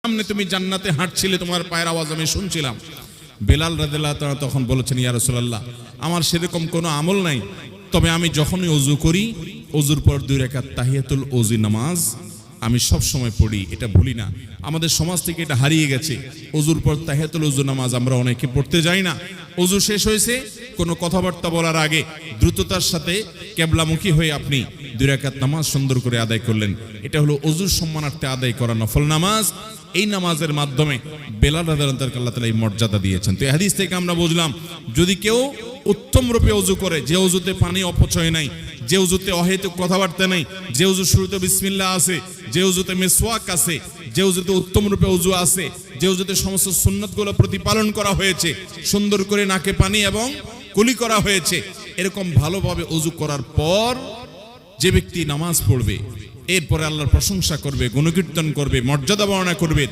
সামনে তুমি জান্নাতে হাঁটছিলে, তোমার পায়ের আওয়াজ আমি শুনছিলাম। বেলাল রাদিয়াল্লাহু তাআলা তখন বলেছেন, ইয়া রাসূলুল্লাহ, আমার সেরকম কোনো আমল নাই, তবে আমি যখনই ওযু করি, ওযুর পর 2 রাকাত তাহিয়াতুল ওযু নামাজ আমি সব সময় পড়ি, এটা ভুলি না। আমাদের সমাজ থেকে এটা হারিয়ে গেছে। ওযুর পর তাহিয়াতুল ওযু নামাজ আমরা অনেকে পড়তে যাই না। ওযু শেষ হয়েছে, কোনো কথাবার্তা বলার আগে দ্রুততার সাথে কিবলামুখী হয়ে আপনি 2 রাকাত নামাজ সুন্দর করে আদায় করলেন। এটা হলো ওযুর সম্মানার্থে আদায় করা নফল নামাজ। এই নামাজের মাধ্যমে বেলাল রাদিয়াল্লাহু তাআলা আল্লাহ তাআলা এই মর্যাদা দিয়েছেন। তো এই হাদিস থেকে আমরা বুঝলাম, যদি কেউ উত্তম রূপে ওযু করে, যে ওযুতে পানি অপচয় নাই, যে ওযুতে অহেতুক কথাবার্তা নাই, যে ওযুর শুরুতে বিসমিল্লাহ আছে, যে ওযুতে মিসওয়াক আছে, যে ওযুতে উত্তম রূপে ওযু আছে, যে ওযুতে সমস্ত সুন্নাতগুলো প্রতিপালন করা হয়েছে, সুন্দর করে নাকে পানি এবং কুলি করা হয়েছে, এরকম ভালোভাবে ওযু করার পর যে ব্যক্তি নামাজ পড়বে, এরপরে আল্লাহর প্রশংসা করবে, গুণকীর্তন করবে, মর্যাদা বর্ণনা করবে,